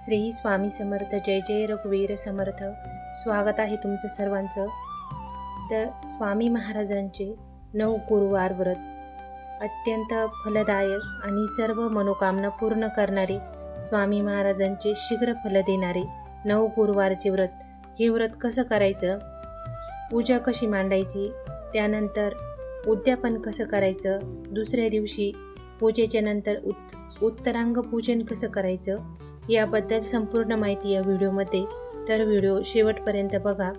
श्री स्वामी समर्थ. जय जय रघुवीर समर्थ. स्वागत आहे तुमचं सर्वांचं. तर स्वामी महाराजांचे 9 गुरुवार व्रत अत्यंत फलदायक आणि सर्व मनोकामना पूर्ण करणारे, स्वामी महाराजांचे शीघ्र फल देणारे 9 गुरुवारचे व्रत. हे व्रत कसं करायचं, पूजा कशी मांडायची, त्यानंतर उद्यापन कसं करायचं, दुसऱ्या दिवशी पूजेच्या नंतर उत्तरांग पूजन कसं करायचं, याबद्दल संपूर्ण माहिती या व्हिडिओमध्ये. तर व्हिडिओ शेवटपर्यंत बघा.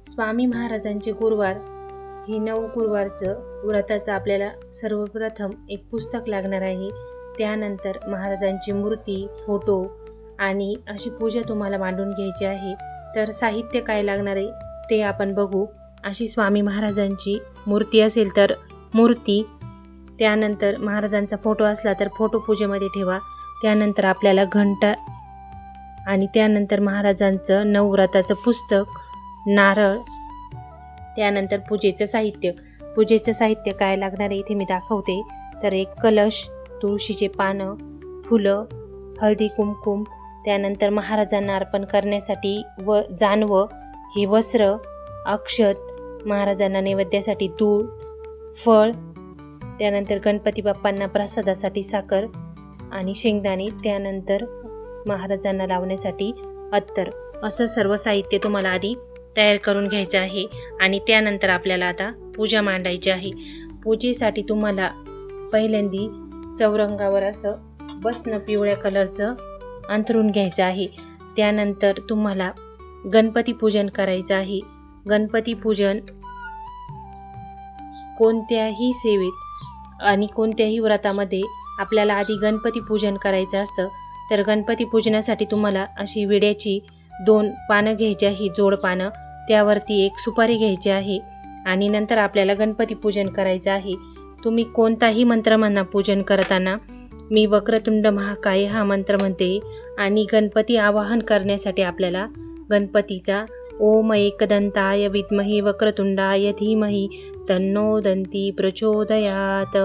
स्वामी महाराजांचे गुरुवार ही 9 गुरुवारचं व्रताचं आपल्याला सर्वप्रथम एक पुस्तक लागणार आहे. त्यानंतर महाराजांची मूर्ती, फोटो आणि अशी पूजा तुम्हाला मांडून घ्यायची आहे. तर साहित्य काय लागणार आहे ते आपण बघू. अशी स्वामी महाराजांची मूर्ती असेल तर मूर्ती, त्यानंतर महाराजांचा फोटो असला तर फोटो पूजेमध्ये ठेवा. त्यानंतर आपल्याला घंटा आणि त्यानंतर महाराजांचं नवव्रताचं पुस्तक, नारळ, त्यानंतर पूजेचं साहित्य. पूजेचं साहित्य काय लागणार आहे इथे मी दाखवते. तर एक कलश, तुळशीचे पानं, फुलं, हळदी कुंकुम, त्यानंतर महाराजांना अर्पण करण्यासाठी जानवं, हे वस्त्र, अक्षत, महाराजांना नैवेद्यासाठी दूध, फळ, त्यानंतर गणपती बाप्पांना प्रसादासाठी साखर आणि शेंगदाणे, त्यानंतर महाराजांना लावण्यासाठी अत्तर. असं सर्व साहित्य तुम्हाला आधी तयार करून घ्यायचं आहे. आणि त्यानंतर आपल्याला आता पूजा मांडायची आहे. पूजेसाठी तुम्हाला पहिल्यांदी चौरंगावर असं बसणं पिवळ्या कलरचं अंथरून घ्यायचं आहे. त्यानंतर तुम्हाला गणपती पूजन करायचं आहे. गणपती पूजन कोणत्याही सेवेत आणि कोणत्याही व्रतामध्ये आपल्याला आधी गणपती पूजन करायचं असतं. तर गणपती पूजनासाठी तुम्हाला अशी विड्याची 2 पानं घ्यायची आहे, जोड पानं, त्यावरती एक सुपारी घ्यायची आहे आणि नंतर आपल्याला गणपती पूजन करायचं आहे. तुम्ही कोणताही मंत्र म्हणा पूजन करताना. मी वक्रतुंड महाकाय हा मंत्र म्हणते आणि गणपती आवाहन करण्यासाठी आपल्याला गणपतीचा ओम एकदंताय विद्महे वक्रतुंडाय धीमहि तन्नो दंती प्रचोदयात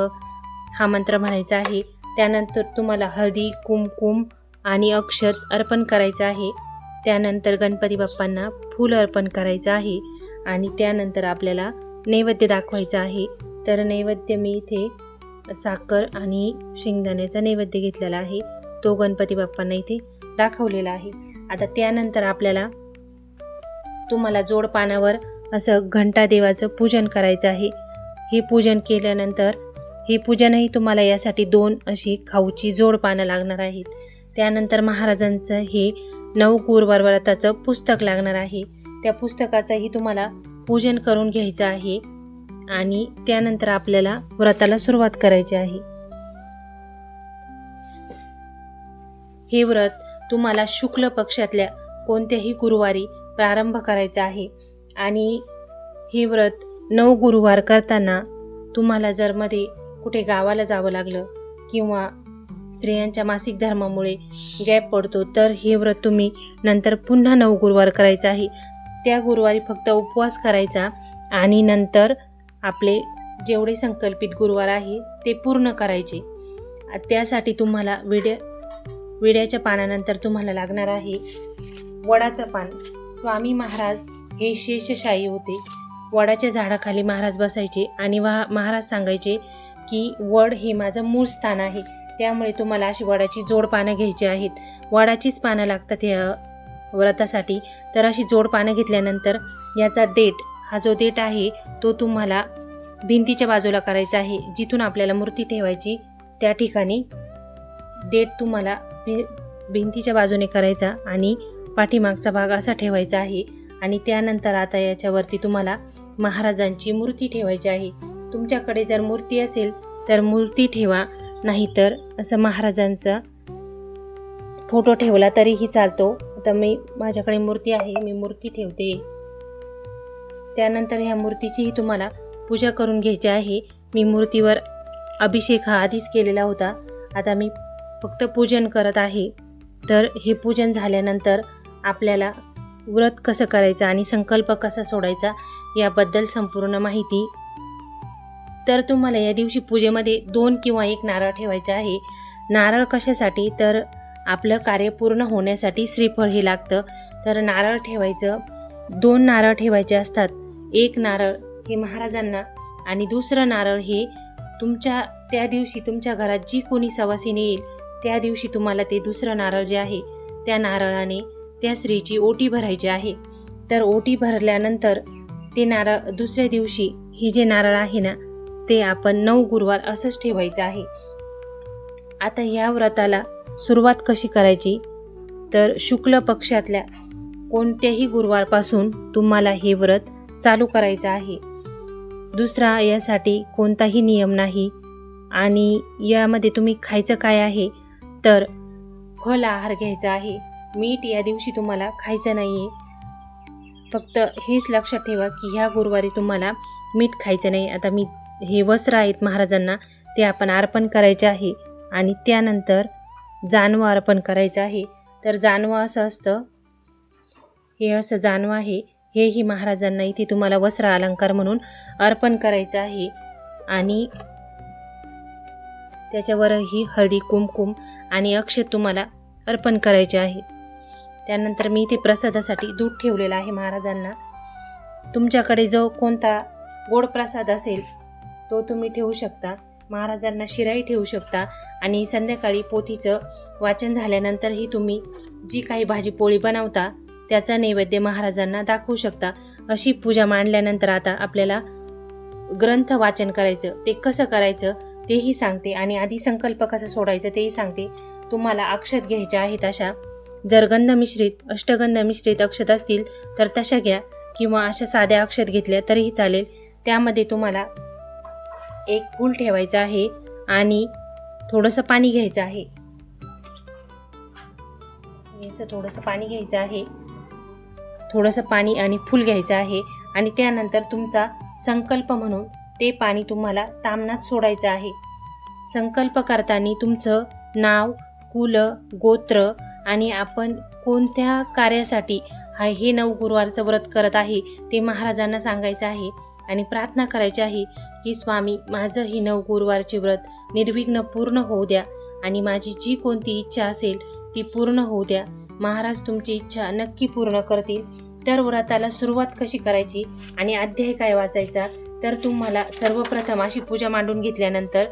हा मंत्र म्हणायचा आहे. त्यानंतर तुम्हाला हळदी कुंकुम आणि अक्षत अर्पण करायचं आहे. त्यानंतर गणपती बाप्पांना फूल अर्पण करायचं आहे आणि त्यानंतर आपल्याला नैवेद्य दाखवायचा आहे. तर नैवेद्य मी इथे साखर आणि शेंगदाण्याचा नैवेद्य घेतलेला आहे, तो गणपती बाप्पांना इथे दाखवलेला आहे. आता त्यानंतर आपल्याला तुम्हाला जोड पानावर असं घंटा देवाचं पूजन करायचं आहे. हे पूजन केल्यानंतर हे पूजनही तुम्हाला यासाठी 2 अशी खाऊची जोड पानं लागणार आहेत. त्यानंतर महाराजांचं हे 9 गुरुवार व्रताचं पुस्तक लागणार आहे. त्या पुस्तकाचंही तुम्हाला पूजन करून घ्यायचं आहे आणि त्यानंतर आपल्याला व्रताला सुरुवात करायची आहे. हे व्रत तुम्हाला शुक्ल पक्षातल्या कोणत्याही गुरुवारी प्रारंभ करायचा आहे. आणि हे व्रत 9 गुरुवार करताना तुम्हाला जर मध्ये कुठे गावाला जावं लागलं किंवा स्त्रियांच्या मासिक धर्मामुळे गॅप पडतो, तर हे व्रत तुम्ही नंतर पुन्हा 9 गुरुवार करायचं आहे. त्या गुरुवारी फक्त उपवास करायचा आणि नंतर आपले जेवढे संकल्पित गुरुवार आहे ते पूर्ण करायचे. त्यासाठी तुम्हाला विड्याच्या पानानंतर तुम्हाला लागणार आहे वडाचं पान. स्वामी महाराज हे शेषशायी होते. वडाच्या झाडाखाली महाराज बसायचे आणि महाराज सांगायचे की वड हे माझं मूळ स्थान आहे, त्यामुळे तुम्हाला अशी वडाची जोड पानं घ्यायची आहेत. वडाचीच पानं लागतात या व्रतासाठी. तर अशी जोड पानं घेतल्यानंतर याचा देठ, हा जो देठ आहे तो तुम्हाला भिंतीच्या बाजूला करायचा आहे. जिथून आपल्याला मूर्ती ठेवायची त्या ठिकाणी देठ तुम्हाला भिंतीच्या बाजूने करायचा आणि पाठीमागचा भाग असा ठेवायचा आहे. आणि त्यानंतर आता याच्यावरती तुम्हाला महाराजांची मूर्ती ठेवायची आहे. तुमच्याकडे जर मूर्ती असेल तर मूर्ती ठेवा, नाहीतर असं महाराजांचा फोटो ठेवला तरीही चालतो. आता माझ्याकडे मूर्ती आहे, मी मूर्ती ठेवते. त्यानंतर ह्या मूर्तीचीही तुम्हाला पूजा करून घ्यायची आहे. मी मूर्तीवर अभिषेक हा आधीच केलेला होता, आता मी फक्त पूजन करत आहे. तर हे पूजन झाल्यानंतर आपल्याला व्रत कसं करायचं आणि संकल्प कसा सोडायचा याबद्दल संपूर्ण माहिती. तर तुम्हाला या दिवशी पूजेमध्ये 2 किंवा 1 नारळ ठेवायचा आहे. नारळ कशासाठी, तर आपलं कार्य पूर्ण होण्यासाठी श्रीफळ हे लागतं. तर नारळ ठेवायचं, 2 नारळ ठेवायचे असतात. एक नारळ हे महाराजांना आणि दुसरं नारळ हे त्या दिवशी तुमच्या घरात जी कोणी सवासीण येईल त्या दिवशी तुम्हाला ते दुसरं नारळ जे आहे त्या नारळाने त्या स्त्रीची ओटी भरायची आहे. तर ओटी भरल्यानंतर ते नारळ दुसऱ्या दिवशी हे जे नारळ आहे ना ते आपण 9 गुरुवार असंच ठेवायचं आहे. आता या व्रताला सुरुवात कशी करायची, तर शुक्ल पक्षातल्या कोणत्याही गुरुवारपासून तुम्हाला हे व्रत चालू करायचं आहे. दुसरा यासाठी कोणताही नियम नाही. आणि यामध्ये तुम्ही खायचं काय आहे, तर फल आहार घ्यायचा आहे. मीठ या दिवशी तुम्हाला खायचं नाही आहे. फक्त हेच लक्षात ठेवा की ह्या गुरुवारी तुम्हाला मीठ खायचं नाही. आता मी हे वस्त्र आहेत महाराजांना ते आपण अर्पण करायचे आहे आणि त्यानंतर जानवं अर्पण करायचं आहे. तर जानवं असं असतं, हे असं जानवं आहे, हेही महाराजांना इथे तुम्हाला वस्त्र अलंकार म्हणून अर्पण करायचं आहे. आणि त्याच्यावरही हळदी कुंकुम आणि अक्षत तुम्हाला अर्पण करायचे आहे. त्यानंतर मी इथे प्रसादासाठी दूध ठेवलेलं आहे महाराजांना. तुमच्याकडे जो कोणता गोड प्रसाद असेल तो तुम्ही ठेवू शकता. महाराजांना शिराही ठेवू शकता. आणि संध्याकाळी पोथीचं वाचन झाल्यानंतरही तुम्ही जी काही भाजी पोळी बनवता त्याचा नैवेद्य महाराजांना दाखवू शकता. अशी पूजा मांडल्यानंतर आता आपल्याला ग्रंथ वाचन करायचं. ते कसं करायचं तेही सांगते आणि आधी संकल्प कसा सोडायचा तेही सांगते. तुम्हाला अक्षत घ्यायच्या आहेत अशा, जर गंध मिश्रित अष्टगंध मिश्रित अक्षत असतील तर तशा घ्या किंवा अशा साध्या अक्षत घेतल्या तरीही चालेल. त्यामध्ये तुम्हाला एक फूल ठेवायचं आहे आणि थोडंसं पाणी घ्यायचं आहे. असं थोडंसं पाणी घ्यायचं आहे, थोडंसं पाणी आणि फूल घ्यायचं आहे. आणि त्यानंतर तुमचा संकल्प म्हणून ते पाणी तुम्हाला तामणात सोडायचं आहे. संकल्प करताना तुमचं नाव, कुल, गोत्र आणि आपण कोणत्या कार्यासाठी हे 9 गुरुवारचं व्रत करत आहे ते महाराजांना सांगायचं आहे. आणि प्रार्थना करायची आहे की स्वामी माझं ही 9 गुरुवारचे व्रत निर्विघ्न पूर्ण होऊ द्या आणि माझी जी कोणती इच्छा असेल ती पूर्ण होऊ द्या. महाराज तुमची इच्छा नक्की पूर्ण करतील. तर व्रताला सुरुवात कशी करायची आणि अध्याय काय वाचायचा, तर तुम्हाला सर्वप्रथम अशी पूजा मांडून घेतल्यानंतर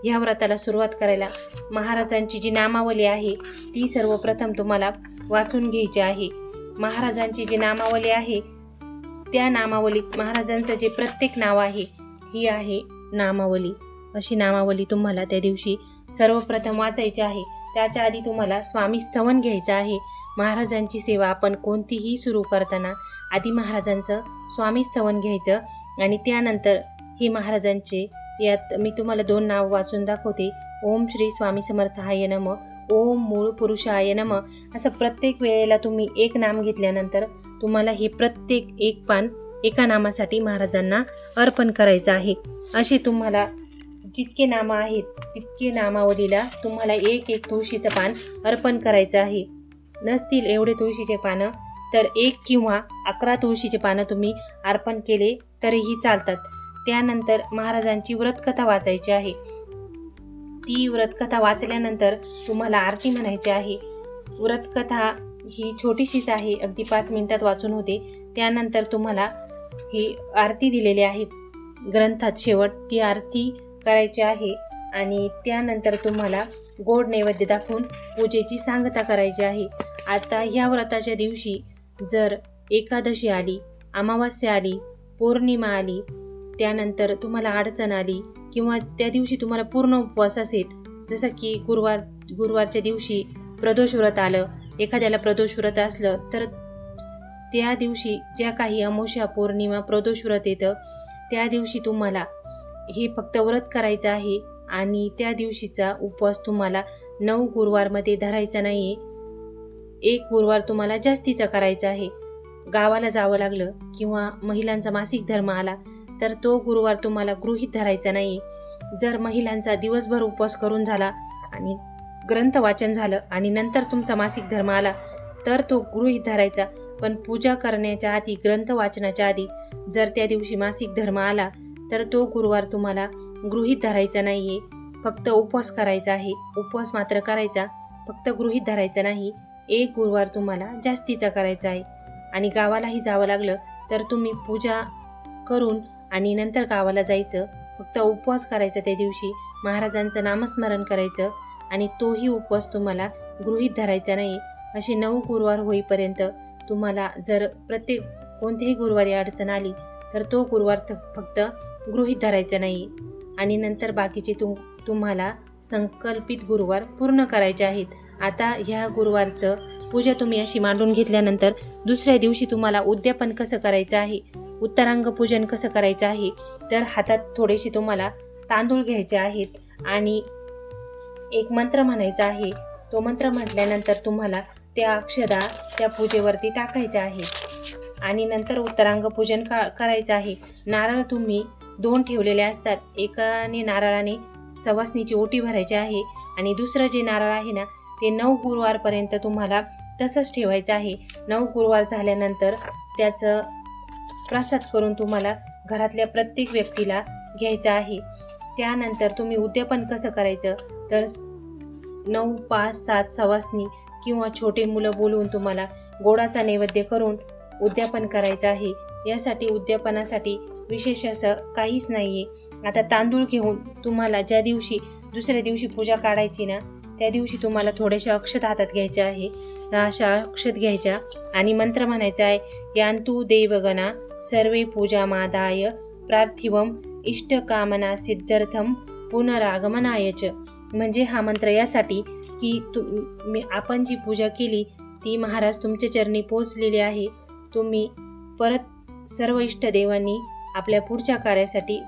ह्या व्रताला सुरुवात करायला महाराजांची जी नामावली आहे ती सर्वप्रथम तुम्हाला वाचून घ्यायची आहे. महाराजांची जी नामावली आहे त्या नामावलीत महाराजांचं जे प्रत्येक नाव आहे ही आहे नामावली. अशी नामावली तुम्हाला त्या दिवशी सर्वप्रथम वाचायची आहे. त्याच्या आधी तुम्हाला स्वामी स्तवन घ्यायचं आहे. महाराजांची सेवा आपण कोणतीही सुरू करताना आधी महाराजांचं स्वामी स्तवन घ्यायचं आणि त्यानंतर हे महाराजांचे यात मी तुम्हाला 2 नाव वाचून दाखवते. ओम श्री स्वामी समर्थाय नमः, ओम मूळ पुरुषाय नमः. असं प्रत्येक वेळेला तुम्ही एक नाम घेतल्यानंतर तुम्हाला हे प्रत्येक एक पान एका नामासाठी महाराजांना अर्पण करायचं आहे. असे तुम्हाला जितके नामं आहेत तितके नामावलीला तुम्हाला एक तुळशीचं पान अर्पण करायचं आहे. नसतील एवढे तुळशीचे पानं तर 1 किंवा 11 तुळशीचे पानं तुम्ही अर्पण केले तरीही चालतात. त्यानंतर महाराजांची व्रतकथा वाचायची आहे. ती व्रतकथा वाचल्यानंतर तुम्हाला आरती म्हणायची आहे. व्रतकथा ही छोटीशीच आहे, अगदी 5 मिनिटात वाचून होते. त्यानंतर तुम्हाला ही आरती दिलेली आहे ग्रंथात शेवट, ती आरती करायची आहे. आणि त्यानंतर तुम्हाला गोड नैवेद्य दाखवून पूजेची सांगता करायची आहे. आता ह्या व्रताच्या दिवशी जर एकादशी आली, अमावास्या आली, पौर्णिमा आली, त्यानंतर तुम्हाला अडचण आली किंवा त्या दिवशी तुम्हाला पूर्ण उपवास असेल, जसं की गुरुवारच्या दिवशी प्रदोष व्रत आलं, एखाद्याला प्रदोष व्रत असलं तर त्या दिवशी ज्या काही अमावस्या, पौर्णिमा, प्रदोष व्रत येतं त्या दिवशी तुम्हाला हे फक्त व्रत करायचं आहे. आणि त्या दिवशीचा उपवास तुम्हाला 9 गुरुवारमध्ये धरायचा नाही आहे. 1 गुरुवार तुम्हाला जास्तीचा करायचा आहे. गावाला जावं लागलं किंवा महिलांचा मासिक धर्म आला तर तो गुरुवार तुम्हाला गृहीत धरायचा नाही. जर महिलांचा दिवसभर उपवास करून झाला आणि ग्रंथ वाचन झालं आणि नंतर तुमचा मासिक धर्म आला तर तो गृहीत धरायचा. पण पूजा करण्याच्या आधी, ग्रंथ वाचनाच्या आधी जर त्या दिवशी मासिक धर्म आला तर तो गुरुवार तुम्हाला गृहीत धरायचा नाही आहे. फक्त उपवास करायचा आहे. उपवास मात्र करायचा फक्त गृहीत धरायचं नाही, एक गुरुवार तुम्हाला जास्तीचा करायचा आहे. आणि गावालाही जावं लागलं तर तुम्ही पूजा करून आणि नंतर गावाला जायचं. फक्त उपवास करायचा त्या दिवशी, महाराजांचं नामस्मरण करायचं आणि तोही उपवास तुम्हाला गृहीत धरायचा नाही. असे 9 गुरुवार होईपर्यंत तुम्हाला जर प्रत्येक कोणत्याही गुरुवारी अडचण आली तर तो गुरुवार फक्त गृहीत धरायचा नाही आणि नंतर बाकीचे तुम्हाला संकल्पित गुरुवार पूर्ण करायचे आहेत. आता ह्या गुरुवारचं पूजा तुम्ही अशी मांडून घेतल्यानंतर दुसऱ्या दिवशी तुम्हाला उद्यापन कसं करायचं आहे, उत्तरांग पूजन कसं करायचं आहे, तर हातात थोडेसे तुम्हाला तांदूळ घ्यायचे आहेत आणि एक मंत्र म्हणायचा आहे. तो मंत्र म्हटल्यानंतर तुम्हाला त्या अक्षदा त्या पूजेवरती टाकायच्या आहे आणि नंतर उत्तरांग पूजन करायचं आहे. नारळ तुम्ही 2 ठेवलेले असतात. एकाने नारळाने सवासणीची ओटी भरायची आहे आणि दुसरं जे नारळ आहे ना ते 9 गुरुवारपर्यंत तुम्हाला तसंच ठेवायचं आहे. 9 गुरुवार झाल्यानंतर त्याचं प्रसाद करून तुम्हाला घरातल्या प्रत्येक व्यक्तीला घ्यायचं आहे. त्यानंतर तुम्ही उद्यापन कसं करायचं तर 9, 5, 7 सवासणी किंवा छोटे मुलं बोलवून तुम्हाला गोडाचा नैवेद्य करून उद्यापन करायचं आहे. यासाठी उद्यापनासाठी विशेष असं काहीच नाही आहे. आता तांदूळ घेऊन तुम्हाला ज्या दिवशी दुसऱ्या दिवशी पूजा काढायची ना त्या दिवशी तुम्हाला थोड्याशा अक्षत हातात घ्यायच्या आहे. अशा अक्षत घ्यायच्या आणि मंत्र म्हणायचा आहे, यांतु देवगणा सर्वे पूजा मादाय प्रार्थिवम इष्टकामना सिद्धर्थम पुनरागमनायच. म्हणजे हा मंत्र यासाठी की आपण जी पूजा केली ती महाराज तुमच्या चरणी पोहोचलेली आहे. तुम्ही परत सर्व इष्टदेवांनी आपल्या पुढच्या कार्यासाठी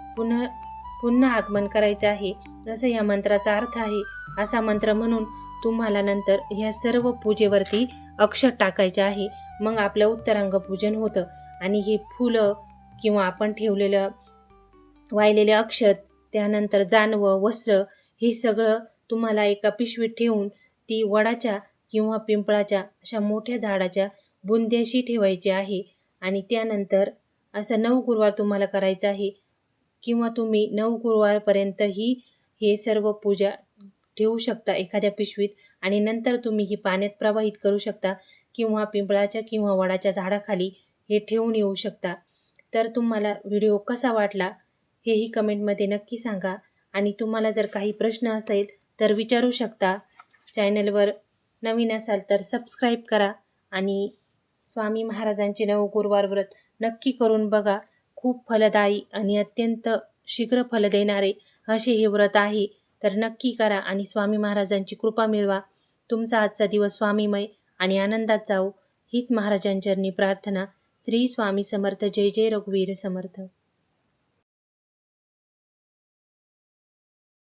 पुन्हा आगमन करायचं आहे, असं या मंत्राचा अर्थ आहे. असा मंत्र म्हणून तुम्हाला नंतर ह्या सर्व पूजेवरती अक्षत टाकायचे आहे. मग आपलं उत्तरांग पूजन होतं आणि हे फुलं किंवा आपण ठेवलेलं वाहिलेले अक्षत, त्यानंतर जानवं, वस्त्र हे सगळं तुम्हाला एका पिशवीत ठेवून ती वडाच्या किंवा पिंपळाच्या अशा मोठ्या झाडाच्या बुंद्याशी ठेवायची आहे. आणि त्यानंतर असं 9 गुरुवार तुम्हाला करायचं आहे किंवा तुम्ही 9 गुरुवारपर्यंतही हे सर्व पूजा ठेवू शकता एखाद्या पिशवीत आणि नंतर तुम्ही ही पाण्यात प्रवाहित करू शकता किंवा पिंपळाच्या किंवा वडाच्या झाडाखाली हे ठेवून येऊ शकता. तर तुम्हाला व्हिडिओ कसा वाटला हेही कमेंटमध्ये नक्की सांगा आणि तुम्हाला जर काही प्रश्न असेल तर विचारू शकता. चॅनलवर नवीन असाल तर सबस्क्राईब करा आणि स्वामी महाराजांचे 9 गुरुवार व्रत नक्की करून बघा. खूप फलदायी आणि अत्यंत शीघ्र फल देणारे असे हे व्रत आहे. तर नक्की करा आणि स्वामी महाराजांची कृपा मिळवा. तुमचा आजचा दिवस स्वामीमय आणि आनंदात जाओ हीच महाराजांचरणी प्रार्थना. श्री स्वामी समर्थ. जय जय रघुवीर समर्थ.